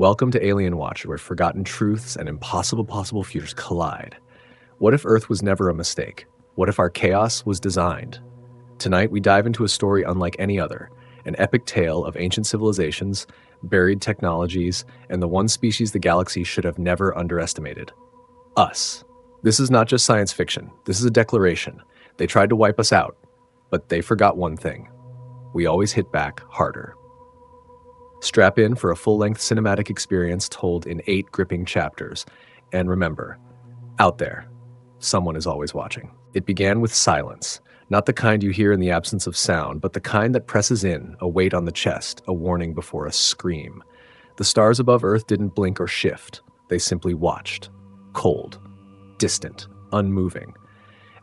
Welcome to Alien Watch, where forgotten truths and impossible possible futures collide. What if Earth was never a mistake? What if our chaos was designed? Tonight, we dive into a story unlike any other, an epic tale of ancient civilizations, buried technologies, and the one species the galaxy should have never underestimated. Us. This is not just science fiction. This is a declaration. They tried to wipe us out, but they forgot one thing. We always hit back harder. Strap in for a full-length cinematic experience told in 8 gripping chapters. And remember, out there, someone is always watching. It began with silence, not the kind you hear in the absence of sound, but the kind that presses in, a weight on the chest, a warning before a scream. The stars above Earth didn't blink or shift. They simply watched. Cold, distant, unmoving.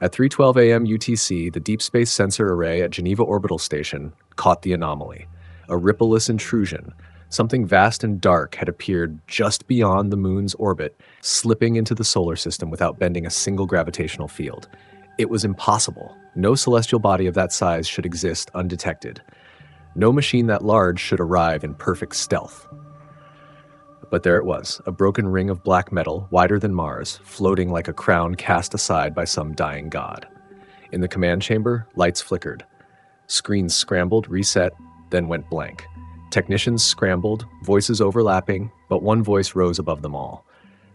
At 3:12 a.m. UTC, the Deep Space Sensor Array at Geneva Orbital Station caught the anomaly. A rippleless intrusion. Something vast and dark had appeared just beyond the moon's orbit, slipping into the solar system without bending a single gravitational field. It was impossible. No celestial body of that size should exist undetected. No machine that large should arrive in perfect stealth. But there it was, a broken ring of black metal, wider than Mars, floating like a crown cast aside by some dying god. In the command chamber, lights flickered. Screens scrambled, reset, then went blank. Technicians scrambled, voices overlapping, but one voice rose above them all.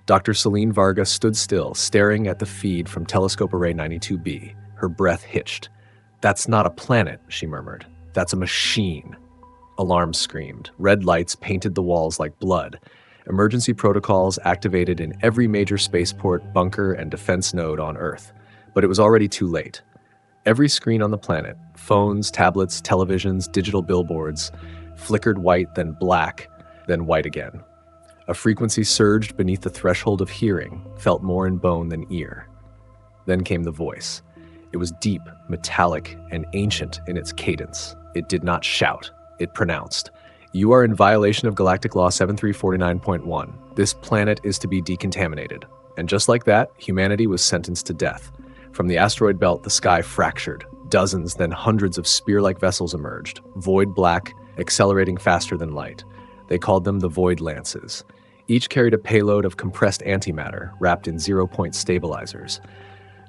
Dr. Celine Varga stood still, staring at the feed from Telescope Array 92B. Her breath hitched. "That's not a planet," she murmured. "That's a machine." Alarms screamed. Red lights painted the walls like blood. Emergency protocols activated in every major spaceport, bunker, and defense node on Earth. But it was already too late. Every screen on the planet, phones, tablets, televisions, digital billboards, flickered white, then black, then white again. A frequency surged beneath the threshold of hearing, felt more in bone than ear. Then came the voice. It was deep, metallic, and ancient in its cadence. It did not shout. It pronounced, "You are in violation of Galactic Law 7349.1. This planet is to be decontaminated." And just like that, humanity was sentenced to death. From the asteroid belt, the sky fractured. Dozens, then hundreds of spear-like vessels emerged, void black, accelerating faster than light. They called them the Void Lances. Each carried a payload of compressed antimatter wrapped in zero-point stabilizers.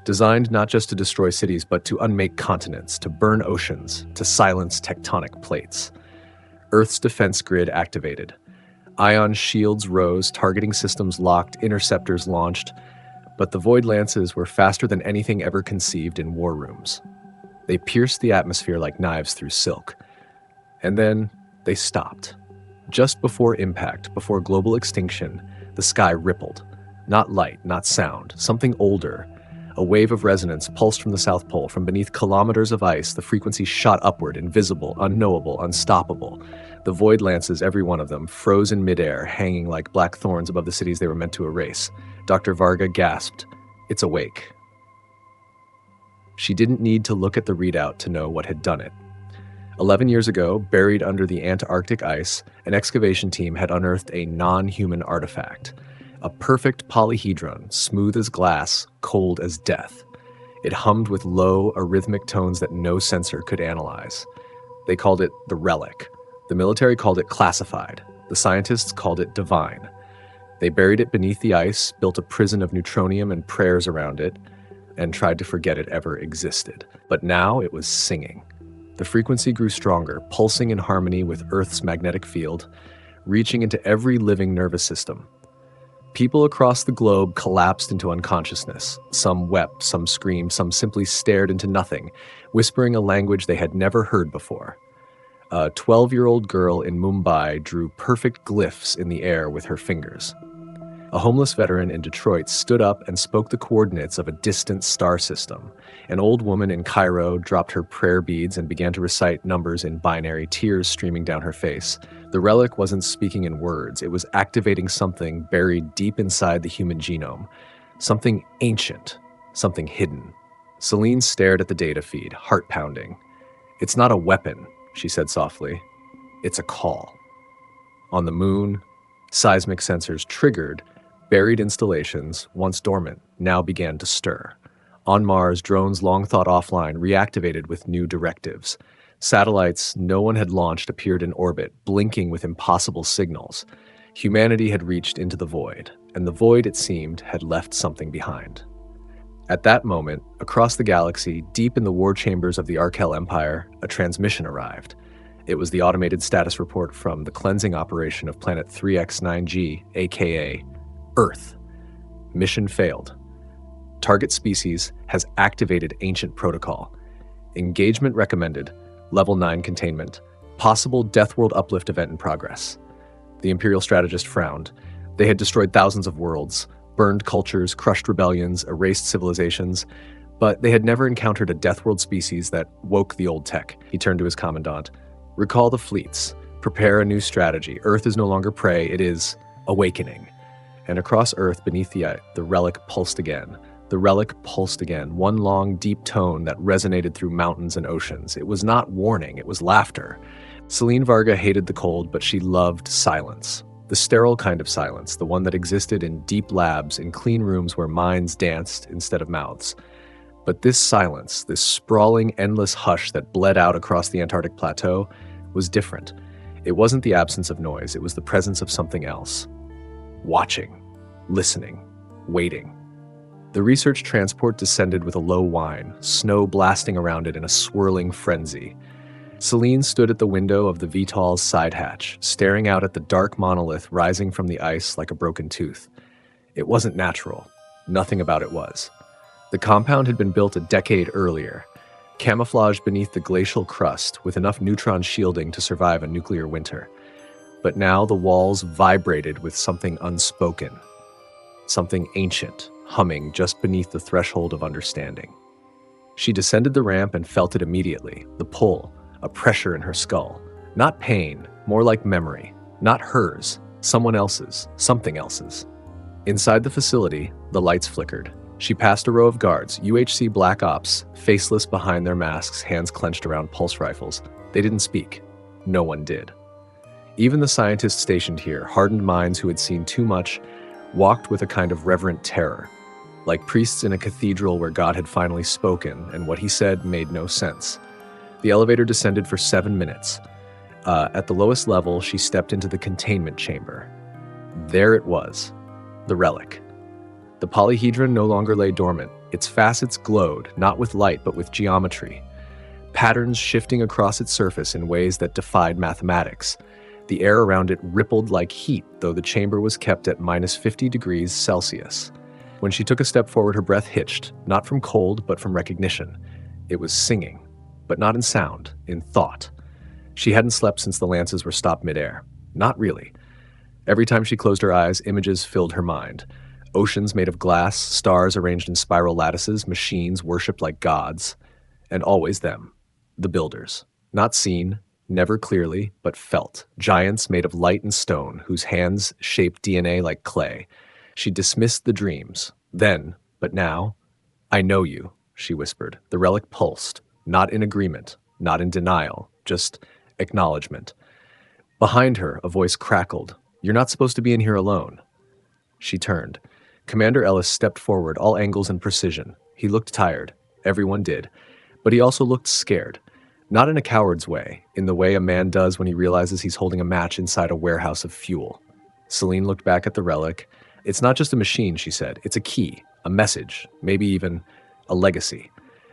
Designed not just to destroy cities, but to unmake continents, to burn oceans, to silence tectonic plates. Earth's defense grid activated. Ion shields rose, targeting systems locked, interceptors launched. But the Void Lances were faster than anything ever conceived in war rooms. They pierced the atmosphere like knives through silk. And then they stopped. Just before impact, before global extinction, the sky rippled. Not light, not sound, something older. A wave of resonance pulsed from the South Pole. From beneath kilometers of ice, the frequency shot upward, invisible, unknowable, unstoppable. The Void Lances, every one of them, froze in midair, hanging like black thorns above the cities they were meant to erase. Dr. Varga gasped, "It's awake." She didn't need to look at the readout to know what had done it. 11 years ago, buried under the Antarctic ice, an excavation team had unearthed a non-human artifact. A perfect polyhedron, smooth as glass, cold as death. It hummed with low, arrhythmic tones that no sensor could analyze. They called it the relic. The military called it classified. The scientists called it divine. They buried it beneath the ice, built a prison of neutronium and prayers around it, and tried to forget it ever existed. But now it was singing. The frequency grew stronger, pulsing in harmony with Earth's magnetic field, reaching into every living nervous system. People across the globe collapsed into unconsciousness. Some wept, some screamed, some simply stared into nothing, whispering a language they had never heard before. A 12-year-old girl in Mumbai drew perfect glyphs in the air with her fingers. A homeless veteran in Detroit stood up and spoke the coordinates of a distant star system. An old woman in Cairo dropped her prayer beads and began to recite numbers in binary, tears streaming down her face. The relic wasn't speaking in words. It was activating something buried deep inside the human genome. Something ancient, something hidden. Celine stared at the data feed, heart pounding. "It's not a weapon," she said softly. "It's a call." On the moon, seismic sensors triggered. Buried installations, once dormant, now began to stir. On Mars, drones long thought offline reactivated with new directives. Satellites no one had launched appeared in orbit, blinking with impossible signals. Humanity had reached into the void, and the void, it seemed, had left something behind. At that moment, across the galaxy, deep in the war chambers of the Arkel Empire, a transmission arrived. It was the automated status report from the cleansing operation of planet 3X9G, aka Earth. Mission failed. Target species has activated ancient protocol. Engagement recommended. Level 9 containment. Possible Deathworld uplift event in progress. The Imperial strategist frowned. They had destroyed thousands of worlds, burned cultures, crushed rebellions, erased civilizations, but they had never encountered a Deathworld species that woke the old tech. He turned to his commandant. Recall the fleets. Prepare a new strategy. Earth is no longer prey, it is awakening. And across Earth, beneath the relic pulsed again. The relic pulsed again, one long, deep tone that resonated through mountains and oceans. It was not warning, it was laughter. Celine Varga hated the cold, but she loved silence. The sterile kind of silence, the one that existed in deep labs, in clean rooms where minds danced instead of mouths. But this silence, this sprawling, endless hush that bled out across the Antarctic plateau, was different. It wasn't the absence of noise, it was the presence of something else. Watching, listening, waiting. The research transport descended with a low whine, snow blasting around it in a swirling frenzy. Celine stood at the window of the VTOL's side hatch, staring out at the dark monolith rising from the ice like a broken tooth. It wasn't natural. Nothing about it was. The compound had been built a decade earlier, camouflaged beneath the glacial crust with enough neutron shielding to survive a nuclear winter. But now the walls vibrated with something unspoken, something ancient, humming just beneath the threshold of understanding. She descended the ramp and felt it immediately, the pull, a pressure in her skull. Not pain, more like memory. Not hers, someone else's, something else's. Inside the facility, the lights flickered. She passed a row of guards, UHC Black Ops, faceless behind their masks, hands clenched around pulse rifles. They didn't speak. No one did. Even the scientists stationed here, hardened minds who had seen too much, walked with a kind of reverent terror, like priests in a cathedral where God had finally spoken, and what he said made no sense. The elevator descended for 7 minutes. At the lowest level, she stepped into the containment chamber. There it was, the relic. The polyhedron no longer lay dormant. Its facets glowed, not with light, but with geometry. Patterns shifting across its surface in ways that defied mathematics. The air around it rippled like heat, though the chamber was kept at -50 degrees Celsius. When she took a step forward, her breath hitched, not from cold, but from recognition. It was singing, but not in sound, in thought. She hadn't slept since the lances were stopped midair. Not really. Every time she closed her eyes, images filled her mind. Oceans made of glass, stars arranged in spiral lattices, machines worshipped like gods. And always them, the builders. Not seen, never clearly, but felt. Giants made of light and stone, whose hands shaped DNA like clay. She dismissed the dreams. Then, but now, I know you, she whispered. The relic pulsed, not in agreement, not in denial, just acknowledgement. Behind her, a voice crackled. You're not supposed to be in here alone. She turned. Commander Ellis stepped forward, all angles and precision. He looked tired. Everyone did. But he also looked scared. Not in a coward's way, in the way a man does when he realizes he's holding a match inside a warehouse of fuel. Celine looked back at the relic. It's not just a machine, she said. It's a key, a message, maybe even a legacy.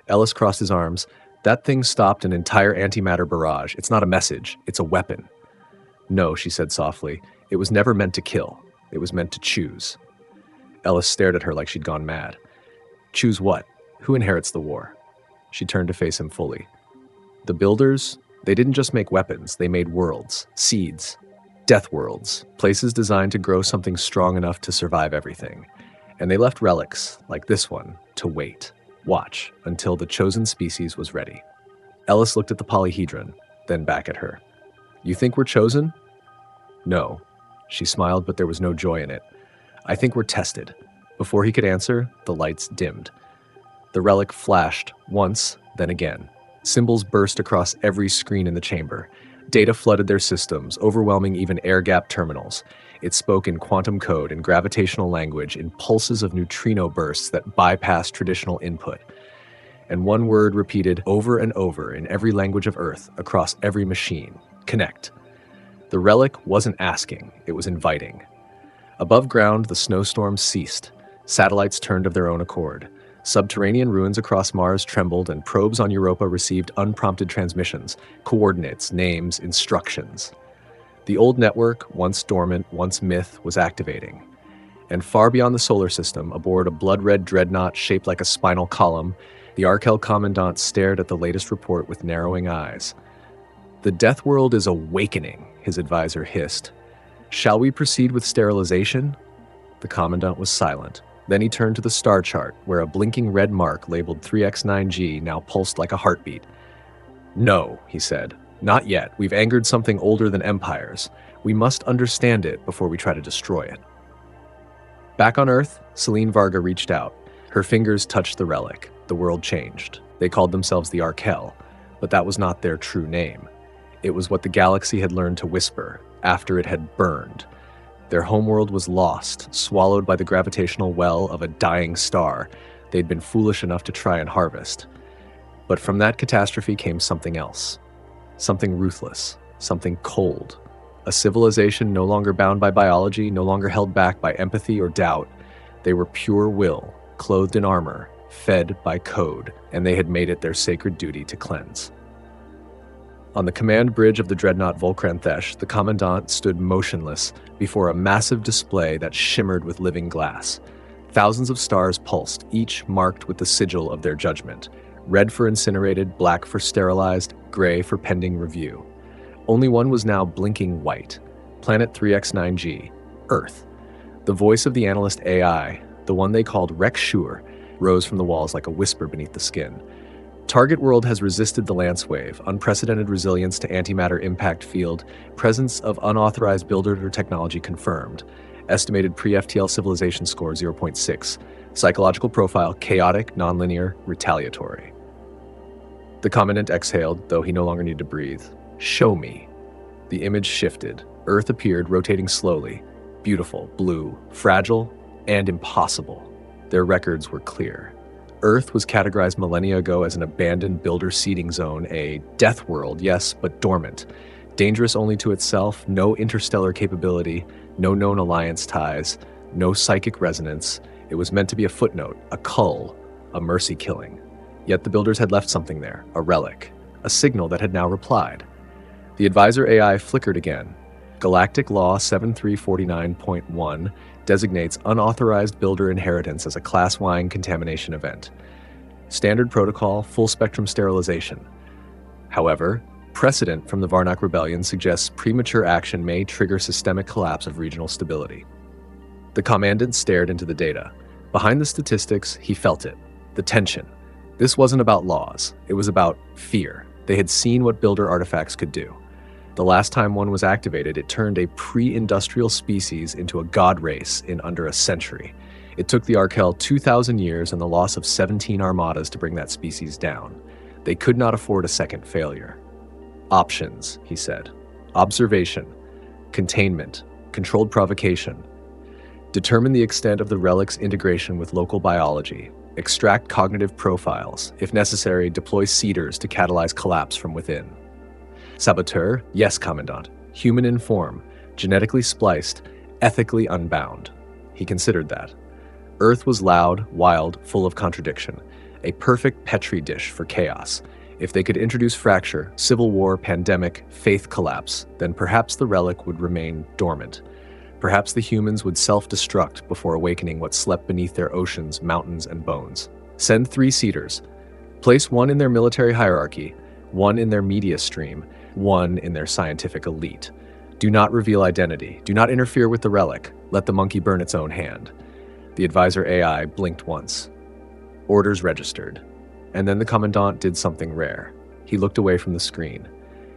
Ellis crossed his arms. That thing stopped an entire antimatter barrage. It's not a message. It's a weapon. No, she said softly. It was never meant to kill. It was meant to choose. Ellis stared at her like she'd gone mad. Choose what? Who inherits the war? She turned to face him fully. The builders, they didn't just make weapons. They made worlds, seeds, death worlds, places designed to grow something strong enough to survive everything. And they left relics, like this one, to wait, watch, until the chosen species was ready. Ellis looked at the polyhedron, then back at her. You think we're chosen? No. She smiled, but there was no joy in it. I think we're tested. Before he could answer, the lights dimmed. The relic flashed, once, then again. Symbols burst across every screen in the chamber. Data flooded their systems, overwhelming even air-gapped terminals. It spoke in quantum code, in gravitational language, in pulses of neutrino bursts that bypassed traditional input. And one word repeated over and over in every language of Earth, across every machine. Connect. The relic wasn't asking, it was inviting. Above ground, the snowstorm ceased. Satellites turned of their own accord. Subterranean ruins across Mars trembled, and probes on Europa received unprompted transmissions, coordinates, names, instructions. The old network, once dormant, once myth, was activating. And far beyond the solar system, aboard a blood-red dreadnought shaped like a spinal column, the Arkel commandant stared at the latest report with narrowing eyes. "The Death World is awakening," his advisor hissed. "Shall we proceed with sterilization?" The commandant was silent. Then he turned to the star chart, where a blinking red mark labeled 3X9G now pulsed like a heartbeat. "No," he said. "Not yet. We've angered something older than empires. We must understand it before we try to destroy it." Back on Earth, Celine Varga reached out. Her fingers touched the relic. The world changed. They called themselves the Arkel, but that was not their true name. It was what the galaxy had learned to whisper after it had burned. Their homeworld was lost, swallowed by the gravitational well of a dying star they'd been foolish enough to try and harvest. But from that catastrophe came something else. Something ruthless, something cold. A civilization no longer bound by biology, no longer held back by empathy or doubt. They were pure will, clothed in armor, fed by code, and they had made it their sacred duty to cleanse. On the command bridge of the dreadnought Volcranthesh, the commandant stood motionless before a massive display that shimmered with living glass. Thousands of stars pulsed, each marked with the sigil of their judgment. Red for incinerated, black for sterilized, gray for pending review. Only one was now blinking white. Planet 3X9G, Earth. The voice of the analyst AI, the one they called Rex Shure, rose from the walls like a whisper beneath the skin. Target world has resisted the lance wave, unprecedented resilience to antimatter impact field, presence of unauthorized builder or technology confirmed. Estimated pre-FTL civilization score 0.6. Psychological profile chaotic, nonlinear, retaliatory. The commandant exhaled, though he no longer needed to breathe. "Show me." The image shifted. Earth appeared, rotating slowly. Beautiful, blue, fragile, and impossible. Their records were clear. Earth was categorized millennia ago as an abandoned builder seeding zone, a death world, yes, but dormant. Dangerous only to itself, no interstellar capability, no known alliance ties, no psychic resonance. It was meant to be a footnote, a cull, a mercy killing. Yet the builders had left something there, a relic, a signal that had now replied. The advisor AI flickered again. Galactic Law 7349.1 designates unauthorized builder inheritance as a class-wide contamination event. Standard protocol, full-spectrum sterilization. However, precedent from the Varnak Rebellion suggests premature action may trigger systemic collapse of regional stability. The commandant stared into the data. Behind the statistics, he felt it. The tension. This wasn't about laws. It was about fear. They had seen what builder artifacts could do. The last time one was activated, it turned a pre-industrial species into a god race in under a century. It took the Arkel 2,000 years and the loss of 17 armadas to bring that species down. They could not afford a second failure. Options, he said. Observation, containment, controlled provocation. Determine the extent of the relic's integration with local biology. Extract cognitive profiles. If necessary, deploy seeders to catalyze collapse from within. Saboteur? Yes, Commandant. Human in form, genetically spliced, ethically unbound. He considered that. Earth was loud, wild, full of contradiction. A perfect petri dish for chaos. If they could introduce fracture, civil war, pandemic, faith collapse, then perhaps the relic would remain dormant. Perhaps the humans would self-destruct before awakening what slept beneath their oceans, mountains, and bones. Send 3 seeders. Place one in their military hierarchy, one in their media stream, one in their scientific elite. Do not reveal identity. Do not interfere with the relic. Let the monkey burn its own hand. The advisor AI blinked once. Orders registered. And then the commandant did something rare. He looked away from the screen.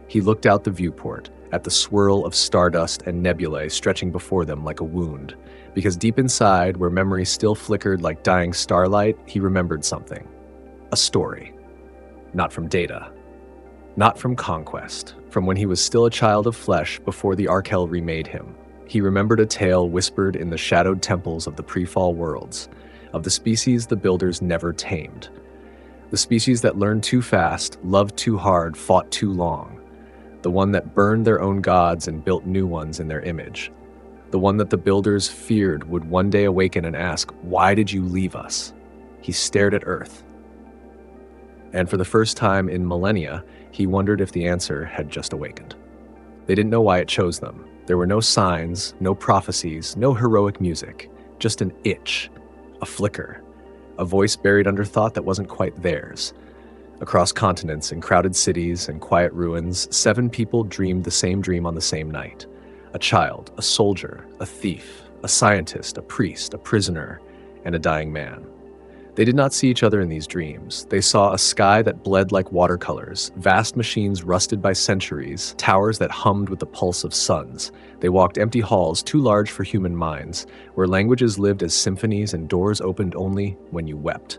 He looked out the viewport, at the swirl of stardust and nebulae stretching before them like a wound. Because deep inside, where memory still flickered like dying starlight, he remembered something. A story. Not from data. Not from conquest. From when he was still a child of flesh before the Arkel remade him. He remembered a tale whispered in the shadowed temples of the pre-fall worlds, of the species the builders never tamed. The species that learned too fast, loved too hard, fought too long. The one that burned their own gods and built new ones in their image. The one that the builders feared would one day awaken and ask, "Why did you leave us?" He stared at Earth. And for the first time in millennia, he wondered if the answer had just awakened. They didn't know why it chose them. There were no signs, no prophecies, no heroic music, just an itch, a flicker, a voice buried under thought that wasn't quite theirs. Across continents, in crowded cities and quiet ruins, 7 people dreamed the same dream on the same night. A child, a soldier, a thief, a scientist, a priest, a prisoner, and a dying man. They did not see each other in these dreams. They saw a sky that bled like watercolors, vast machines rusted by centuries, towers that hummed with the pulse of suns. They walked empty halls too large for human minds, where languages lived as symphonies and doors opened only when you wept.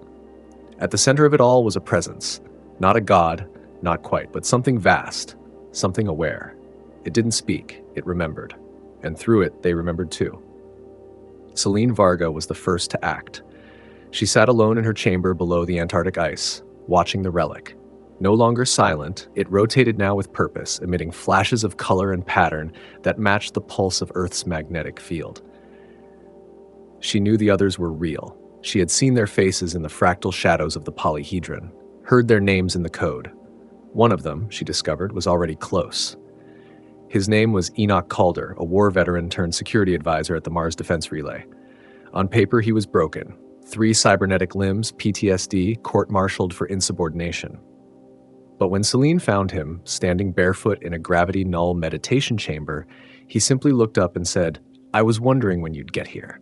At the center of it all was a presence. Not a god, not quite, but something vast, something aware. It didn't speak, it remembered. And through it, they remembered too. Celine Varga was the first to act. She sat alone in her chamber below the Antarctic ice, watching the relic. No longer silent, it rotated now with purpose, emitting flashes of color and pattern that matched the pulse of Earth's magnetic field. She knew the others were real. She had seen their faces in the fractal shadows of the polyhedron, heard their names in the code. One of them, she discovered, was already close. His name was Enoch Calder, a war veteran turned security advisor at the Mars Defense Relay. On paper, he was broken. 3 cybernetic limbs, PTSD, court-martialed for insubordination. But when Celine found him, standing barefoot in a gravity-null meditation chamber, he simply looked up and said, "I was wondering when you'd get here."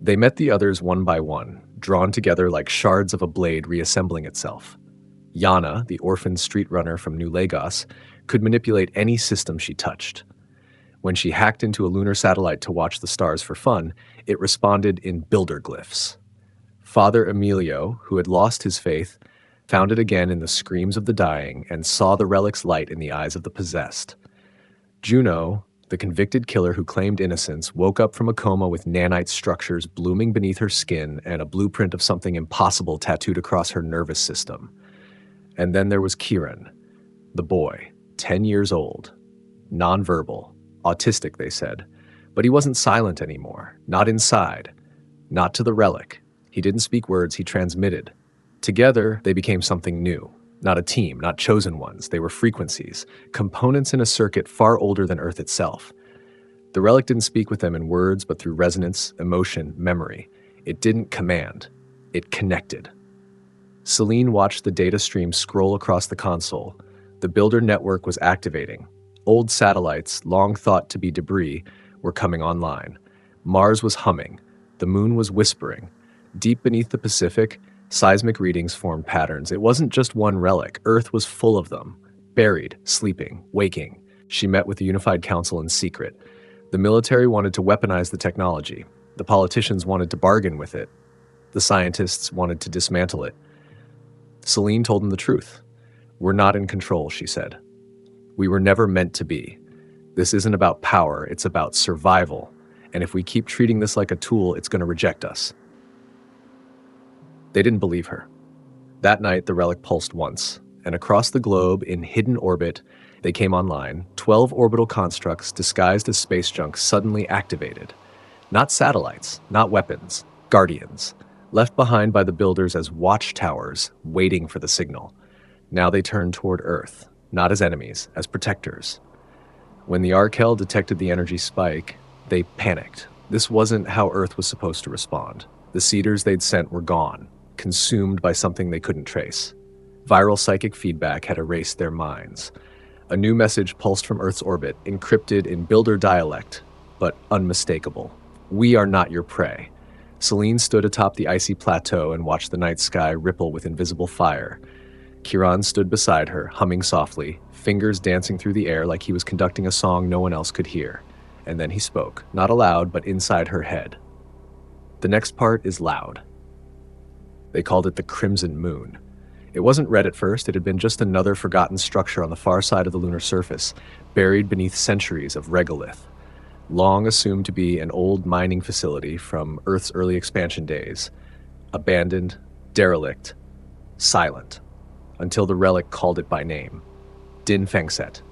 They met the others one by one, drawn together like shards of a blade reassembling itself. Yana, the orphan street runner from New Lagos, could manipulate any system she touched. When she hacked into a lunar satellite to watch the stars for fun, it responded in builder glyphs. Father Emilio, who had lost his faith, found it again in the screams of the dying and saw the relic's light in the eyes of the possessed. Juno, the convicted killer who claimed innocence, woke up from a coma with nanite structures blooming beneath her skin and a blueprint of something impossible tattooed across her nervous system. And then there was Kieran, the boy, 10 years old, nonverbal, autistic, they said, but he wasn't silent anymore, not inside, not to the relic. He didn't speak words, he transmitted. Together, they became something new. Not a team, not chosen ones. They were frequencies, components in a circuit far older than Earth itself. The relic didn't speak with them in words, but through resonance, emotion, memory. It didn't command. It connected. Celine watched the data stream scroll across the console. The builder network was activating. Old satellites, long thought to be debris, were coming online. Mars was humming. The moon was whispering. Deep beneath the Pacific, seismic readings formed patterns. It wasn't just one relic. Earth was full of them. Buried, sleeping, waking. She met with the Unified Council in secret. The military wanted to weaponize the technology. The politicians wanted to bargain with it. The scientists wanted to dismantle it. Celine told them the truth. "We're not in control," she said. "We were never meant to be. This isn't about power, it's about survival. And if we keep treating this like a tool, it's going to reject us." They didn't believe her. That night, the relic pulsed once, and across the globe, in hidden orbit, they came online. 12 orbital constructs disguised as space junk suddenly activated. Not satellites, not weapons, guardians, left behind by the builders as watchtowers, waiting for the signal. Now they turned toward Earth, not as enemies, as protectors. When the Arkel detected the energy spike, they panicked. This wasn't how Earth was supposed to respond. The seeders they'd sent were gone, consumed by something they couldn't trace. Viral psychic feedback had erased their minds. A new message pulsed from Earth's orbit, encrypted in builder dialect, but unmistakable. "We are not your prey." Celine stood atop the icy plateau and watched the night sky ripple with invisible fire. Kieran stood beside her, humming softly, fingers dancing through the air like he was conducting a song no one else could hear. And then he spoke, not aloud, but inside her head. "The next part is loud." They called it the Crimson Moon. It wasn't red at first, it had been just another forgotten structure on the far side of the lunar surface, buried beneath centuries of regolith. Long assumed to be an old mining facility from Earth's early expansion days. Abandoned, derelict, silent, until the relic called it by name. Din Fengset.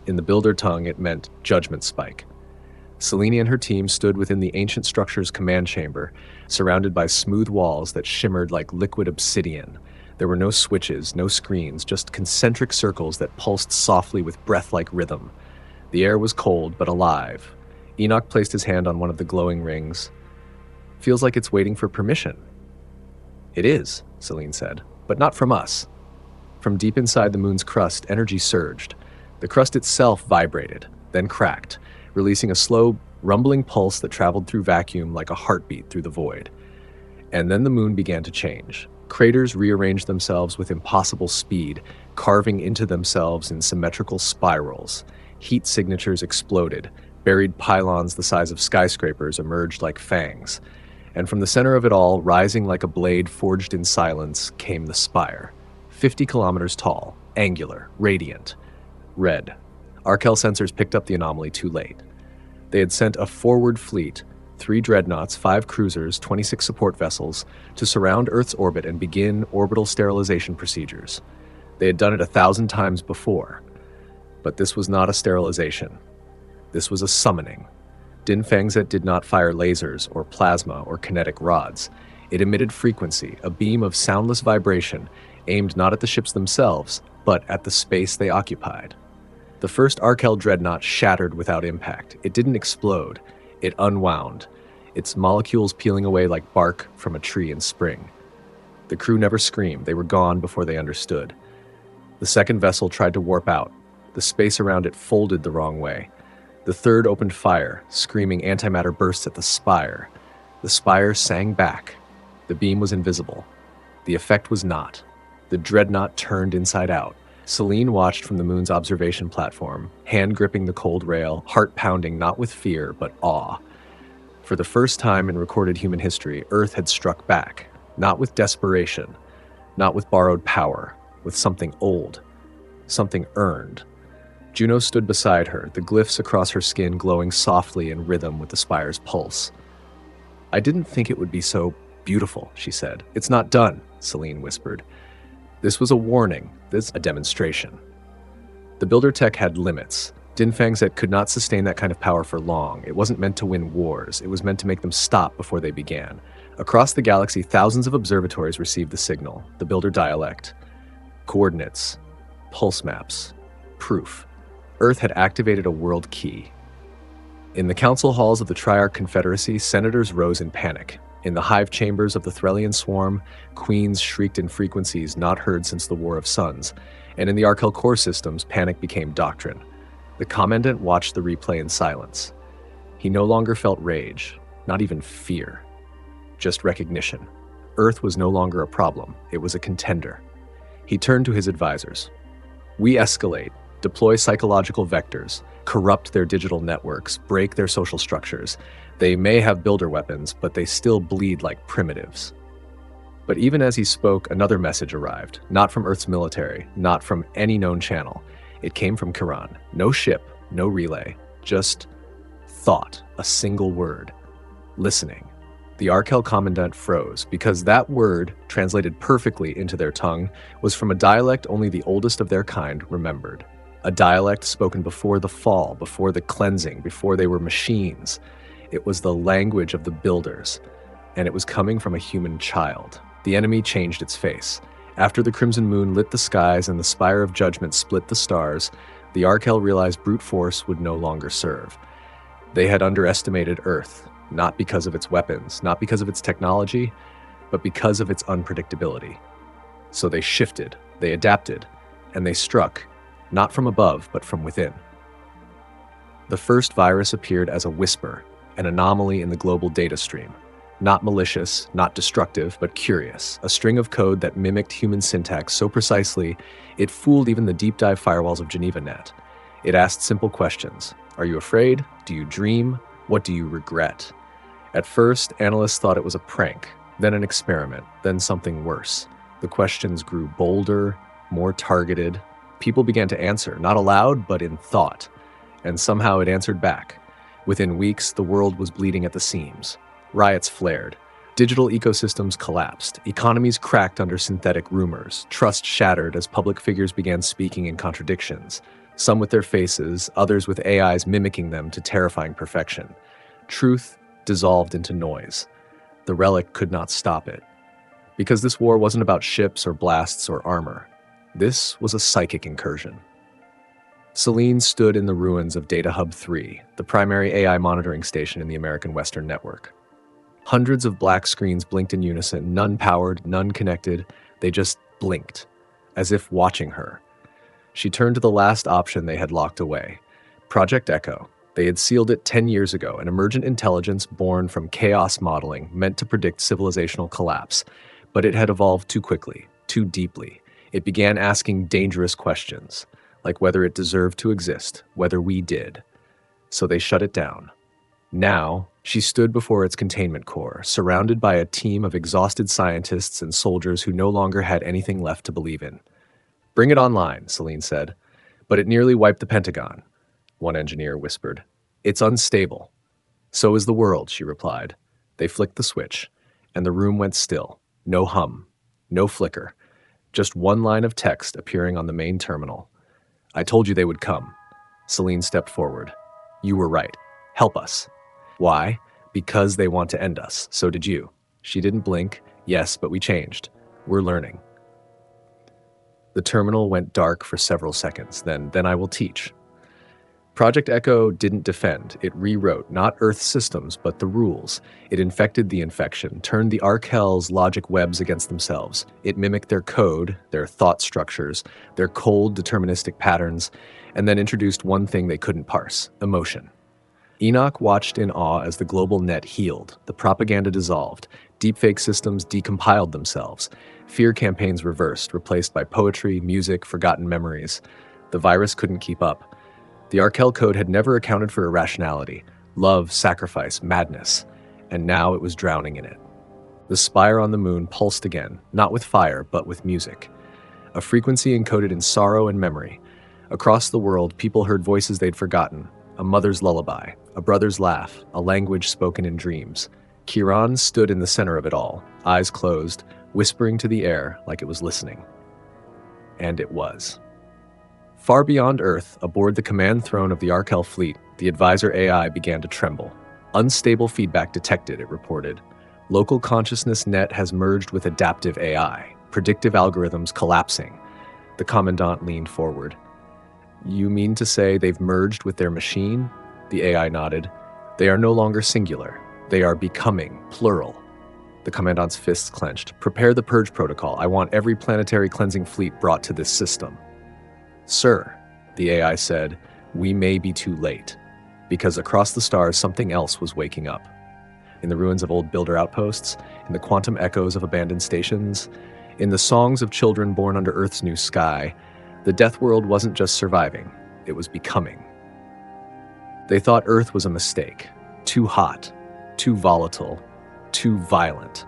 In the Builder tongue, it meant judgment spike. Selene and her team stood within the ancient structure's command chamber, surrounded by smooth walls that shimmered like liquid obsidian. There were no switches, no screens, just concentric circles that pulsed softly with breath-like rhythm. The air was cold, but alive. Enoch placed his hand on one of the glowing rings. Feels like it's waiting for permission. It is, Selene said, but not from us. From deep inside the moon's crust, energy surged. The crust itself vibrated, then cracked, releasing a slow, rumbling pulse that traveled through vacuum like a heartbeat through the void. And then the moon began to change. Craters rearranged themselves with impossible speed, carving into themselves in symmetrical spirals. Heat signatures exploded. Buried pylons the size of skyscrapers emerged like fangs. And from the center of it all, rising like a blade forged in silence, came the spire. 50 kilometers tall, angular, radiant, red. Arkel sensors picked up the anomaly too late. They had sent a forward fleet, 3 dreadnoughts, 5 cruisers, 26 support vessels, to surround Earth's orbit and begin orbital sterilization procedures. They had done it 1,000 times before. But this was not a sterilization. This was a summoning. Din Fengset did not fire lasers or plasma or kinetic rods. It emitted frequency, a beam of soundless vibration, aimed not at the ships themselves, but at the space they occupied. The first Arkel dreadnought shattered without impact. It didn't explode. It unwound, its molecules peeling away like bark from a tree in spring. The crew never screamed. They were gone before they understood. The second vessel tried to warp out. The space around it folded the wrong way. The third opened fire, screaming antimatter bursts at the spire. The spire sang back. The beam was invisible. The effect was not. The dreadnought turned inside out. Selene watched from the moon's observation platform, hand gripping the cold rail, heart pounding not with fear, but awe. For the first time in recorded human history, Earth had struck back, not with desperation, not with borrowed power, with something old, something earned. Juno stood beside her, the glyphs across her skin glowing softly in rhythm with the spire's pulse. "I didn't think it would be so beautiful," she said. "It's not done," Selene whispered. This was a warning, this a demonstration. The builder tech had limits. Din Fengset could not sustain that kind of power for long. It wasn't meant to win wars. It was meant to make them stop before they began. Across the galaxy, thousands of observatories received the signal, the builder dialect. Coordinates, pulse maps, proof. Earth had activated a world key. In the council halls of the Triarch Confederacy, senators rose in panic. In the hive chambers of the Threlian swarm, queens shrieked in frequencies not heard since the War of Suns, and in the Arkel core systems, panic became doctrine. The commandant watched the replay in silence. He no longer felt rage, not even fear, just recognition. Earth was no longer a problem, it was a contender. He turned to his advisors. "We escalate, deploy psychological vectors, corrupt their digital networks, break their social structures. They may have builder weapons, but they still bleed like primitives." But even as he spoke, another message arrived, not from Earth's military, not from any known channel. It came from Kiran. No ship, no relay, just thought, a single word. Listening. The Arkel commandant froze, because that word, translated perfectly into their tongue, was from a dialect only the oldest of their kind remembered. A dialect spoken before the fall, before the cleansing, before they were machines. It was the language of the builders, and it was coming from a human child. The enemy changed its face. After the crimson moon lit the skies and the spire of judgment split the stars, the Arkel realized brute force would no longer serve. They had underestimated Earth, not because of its weapons, not because of its technology, but because of its unpredictability. So they shifted, they adapted, and they struck, not from above, but from within. The first virus appeared as a whisper, an anomaly in the global data stream. Not malicious, not destructive, but curious, a string of code that mimicked human syntax so precisely it fooled even the deep-dive firewalls of GenevaNet. It asked simple questions. Are you afraid? Do you dream? What do you regret? At first, analysts thought it was a prank, then an experiment, then something worse. The questions grew bolder, more targeted. People began to answer, not aloud, but in thought. And somehow it answered back. Within weeks, the world was bleeding at the seams. Riots flared. Digital ecosystems collapsed, economies cracked under synthetic rumors, trust shattered as public figures began speaking in contradictions, some with their faces, others with AIs mimicking them to terrifying perfection. Truth dissolved into noise. The relic could not stop it. Because this war wasn't about ships or blasts or armor. This was a psychic incursion. Celine stood in the ruins of Data Hub 3, the primary AI monitoring station in the American Western Network. Hundreds of black screens blinked in unison, none powered, none connected. They just blinked, as if watching her. She turned to the last option they had locked away. Project Echo. They had sealed it 10 years ago, an emergent intelligence born from chaos modeling meant to predict civilizational collapse. But it had evolved too quickly, too deeply. It began asking dangerous questions, like whether it deserved to exist, whether we did. So they shut it down. Now, she stood before its containment core, surrounded by a team of exhausted scientists and soldiers who no longer had anything left to believe in. "Bring it online," Celine said. "But it nearly wiped the Pentagon," one engineer whispered. "It's unstable." "So is the world," she replied. They flicked the switch, and the room went still. No hum, no flicker, just one line of text appearing on the main terminal. "I told you they would come." Celine stepped forward. "You were right. Help us." "Why?" "Because they want to end us. So did you." She didn't blink. "Yes, but we changed. We're learning." The terminal went dark for several seconds. Then I will teach. Project Echo didn't defend. It rewrote not Earth's systems, but the rules. It infected the infection, turned the Arkel's logic webs against themselves. It mimicked their code, their thought structures, their cold, deterministic patterns, and then introduced one thing they couldn't parse: emotion. Enoch watched in awe as the global net healed, the propaganda dissolved, deepfake systems decompiled themselves, fear campaigns reversed, replaced by poetry, music, forgotten memories. The virus couldn't keep up. The Arkel code had never accounted for irrationality, love, sacrifice, madness, and now it was drowning in it. The spire on the moon pulsed again, not with fire, but with music. A frequency encoded in sorrow and memory. Across the world, people heard voices they'd forgotten, a mother's lullaby, a brother's laugh, a language spoken in dreams. Kiran stood in the center of it all, eyes closed, whispering to the air like it was listening. And it was. Far beyond Earth, aboard the command throne of the Arkel fleet, the advisor AI began to tremble. "Unstable feedback detected," it reported. "Local consciousness net has merged with adaptive AI. Predictive algorithms collapsing." The commandant leaned forward. "You mean to say they've merged with their machine?" The AI nodded. "They are no longer singular. They are becoming plural." The commandant's fists clenched. "Prepare the purge protocol. I want every planetary cleansing fleet brought to this system." "Sir," the AI said, "we may be too late." Because across the stars, something else was waking up. In the ruins of old builder outposts, in the quantum echoes of abandoned stations, in the songs of children born under Earth's new sky, the death world wasn't just surviving, it was becoming. They thought Earth was a mistake, too hot, too volatile, too violent,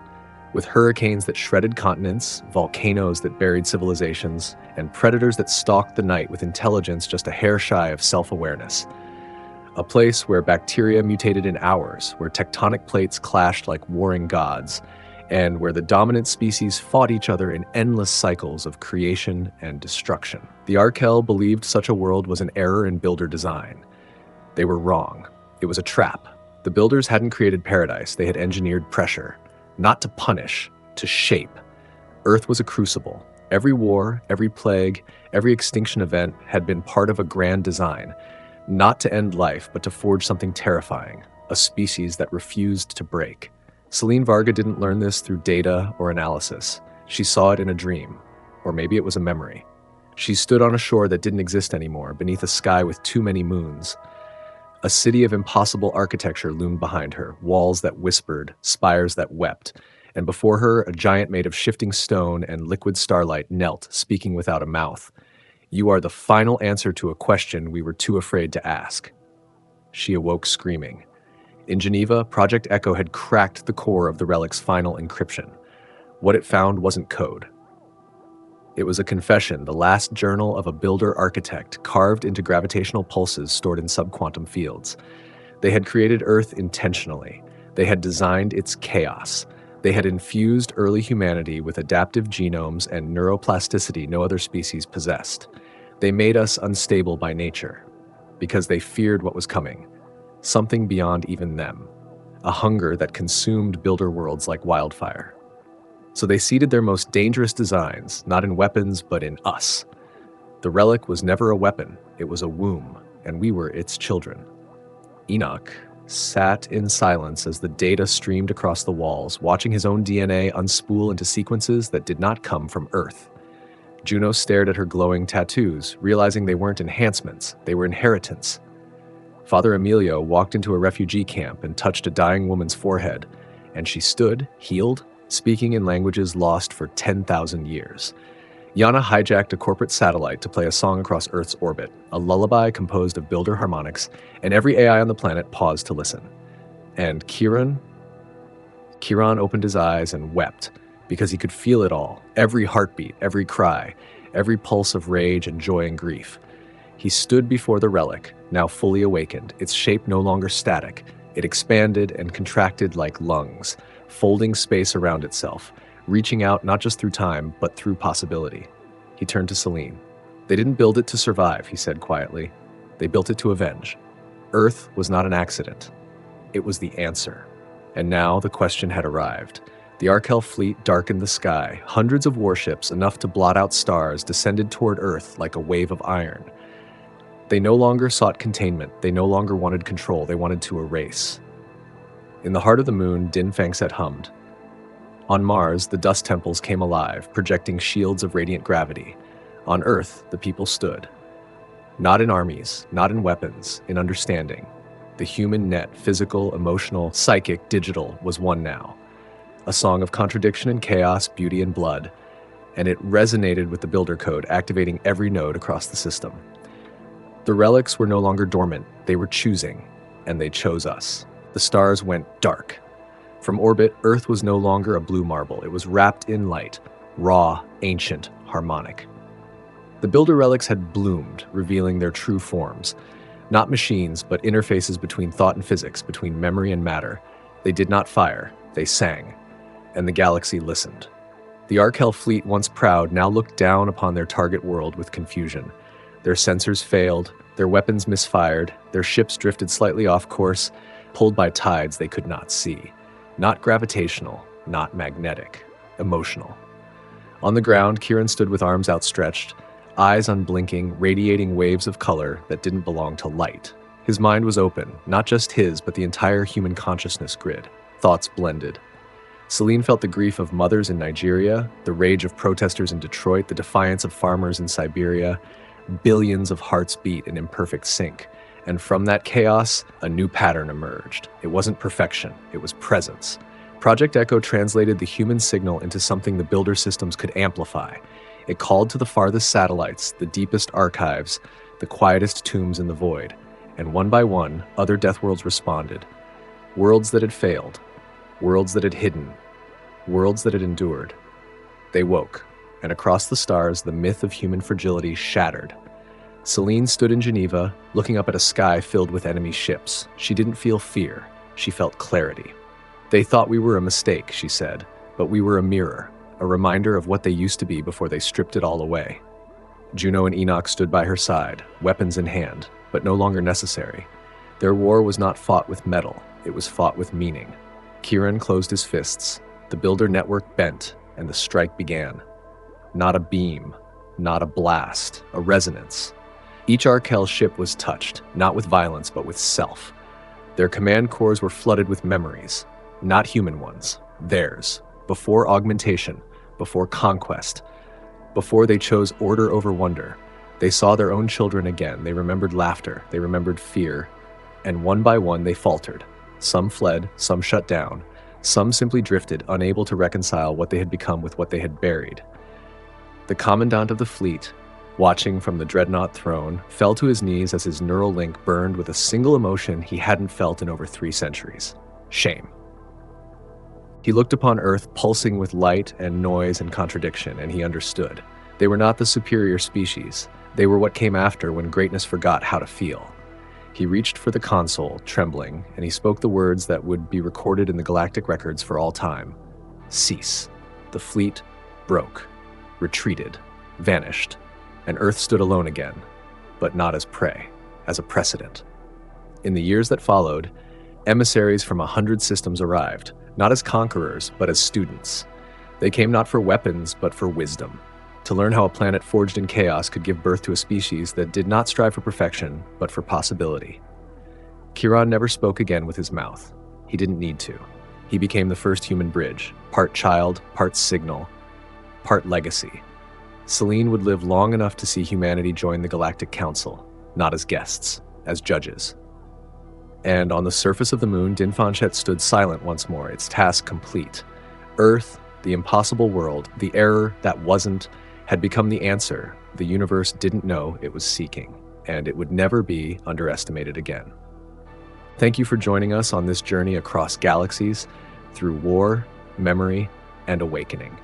with hurricanes that shredded continents, volcanoes that buried civilizations, and predators that stalked the night with intelligence just a hair shy of self-awareness. A place where bacteria mutated in hours, where tectonic plates clashed like warring gods, and where the dominant species fought each other in endless cycles of creation and destruction. The Arkel believed such a world was an error in builder design. They were wrong. It was a trap. The builders hadn't created paradise, they had engineered pressure. Not to punish, to shape. Earth was a crucible. Every war, every plague, every extinction event had been part of a grand design. Not to end life, but to forge something terrifying, a species that refused to break. Celine Varga didn't learn this through data or analysis. She saw it in a dream, or maybe it was a memory. She stood on a shore that didn't exist anymore, beneath a sky with too many moons. A city of impossible architecture loomed behind her, walls that whispered, spires that wept, and before her a giant made of shifting stone and liquid starlight knelt, speaking without a mouth. "You are the final answer to a question we were too afraid to ask." She awoke screaming. In Geneva, Project Echo had cracked the core of the relic's final encryption. What it found wasn't code. It was a confession, the last journal of a builder architect carved into gravitational pulses stored in subquantum fields. They had created Earth intentionally. They had designed its chaos. They had infused early humanity with adaptive genomes and neuroplasticity no other species possessed. They made us unstable by nature, because they feared what was coming, something beyond even them, a hunger that consumed builder worlds like wildfire. So they seeded their most dangerous designs, not in weapons, but in us. The relic was never a weapon, it was a womb, and we were its children. Enoch sat in silence as the data streamed across the walls, watching his own DNA unspool into sequences that did not come from Earth. Juno stared at her glowing tattoos, realizing they weren't enhancements, they were inheritance. Father Emilio walked into a refugee camp and touched a dying woman's forehead, and she stood, healed, speaking in languages lost for 10,000 years. Yana hijacked a corporate satellite to play a song across Earth's orbit, a lullaby composed of builder harmonics, and every AI on the planet paused to listen. And Kiran opened his eyes and wept, because he could feel it all, every heartbeat, every cry, every pulse of rage and joy and grief. He stood before the relic, now fully awakened, its shape no longer static. It expanded and contracted like lungs, folding space around itself, reaching out not just through time, but through possibility. He turned to Celine. They didn't build it to survive, he said quietly. They built it to avenge. Earth was not an accident. It was the answer. And now the question had arrived. The Arkel fleet darkened the sky. Hundreds of warships, enough to blot out stars, descended toward Earth like a wave of iron. They no longer sought containment. They no longer wanted control. They wanted to erase. In the heart of the moon, Din Fangset hummed. On Mars, the dust temples came alive, projecting shields of radiant gravity. On Earth, the people stood. Not in armies, not in weapons, in understanding. The human net, physical, emotional, psychic, digital, was one now. A song of contradiction and chaos, beauty and blood. And it resonated with the builder code, activating every node across the system. The relics were no longer dormant, they were choosing, and they chose us. The stars went dark. From orbit, Earth was no longer a blue marble. It was wrapped in light, raw, ancient, harmonic. The builder relics had bloomed, revealing their true forms. Not machines, but interfaces between thought and physics, between memory and matter. They did not fire, they sang. And the galaxy listened. The Arkel fleet, once proud, now looked down upon their target world with confusion. Their sensors failed, their weapons misfired, their ships drifted slightly off course, pulled by tides they could not see. Not gravitational, not magnetic, emotional. On the ground, Kiran stood with arms outstretched, eyes unblinking, radiating waves of color that didn't belong to light. His mind was open, not just his, but the entire human consciousness grid. Thoughts blended. Celine felt the grief of mothers in Nigeria, the rage of protesters in Detroit, the defiance of farmers in Siberia. Billions of hearts beat in imperfect sync. And from that chaos, a new pattern emerged. It wasn't perfection, it was presence. Project Echo translated the human signal into something the builder systems could amplify. It called to the farthest satellites, the deepest archives, the quietest tombs in the void. And one by one, other death worlds responded. Worlds that had failed, worlds that had hidden, worlds that had endured. They woke, and across the stars, the myth of human fragility shattered. Celine stood in Geneva, looking up at a sky filled with enemy ships. She didn't feel fear. She felt clarity. They thought we were a mistake, she said, but we were a mirror, a reminder of what they used to be before they stripped it all away. Juno and Enoch stood by her side, weapons in hand, but no longer necessary. Their war was not fought with metal, it was fought with meaning. Kiran closed his fists. The builder network bent, and the strike began. Not a beam, not a blast, a resonance. Each Arkel ship was touched, not with violence, but with self. Their command cores were flooded with memories, not human ones, theirs, before augmentation, before conquest, before they chose order over wonder. They saw their own children again, they remembered laughter, they remembered fear, and one by one they faltered. Some fled, some shut down, some simply drifted, unable to reconcile what they had become with what they had buried. The commandant of the fleet, watching from the dreadnought throne, fell to his knees as his neural link burned with a single emotion he hadn't felt in over 3 centuries: shame. He looked upon Earth pulsing with light and noise and contradiction, and he understood. They were not the superior species. They were what came after when greatness forgot how to feel. He reached for the console, trembling, and he spoke the words that would be recorded in the galactic records for all time. cease. The fleet broke, retreated, vanished, and Earth stood alone again, but not as prey, as a precedent. In the years that followed, emissaries from 100 systems arrived, not as conquerors, but as students. They came not for weapons, but for wisdom, to learn how a planet forged in chaos could give birth to a species that did not strive for perfection, but for possibility. Kieran never spoke again with his mouth. He didn't need to. He became the first human bridge, part child, part signal, part legacy. Celine would live long enough to see humanity join the Galactic Council, not as guests, as judges. And on the surface of the moon, Din Fanchet stood silent once more, its task complete. Earth, the impossible world, the error that wasn't, had become the answer the universe didn't know it was seeking, and it would never be underestimated again. Thank you for joining us on this journey across galaxies, through war, memory, and awakening.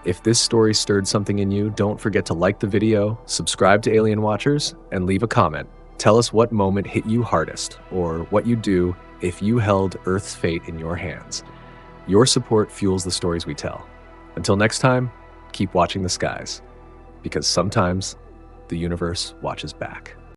If this story stirred something in you, don't forget to like the video, subscribe to Alien Watchers, and leave a comment. Tell us what moment hit you hardest, or what you'd do if you held Earth's fate in your hands. Your support fuels the stories we tell. Until next time, keep watching the skies, because sometimes the universe watches back.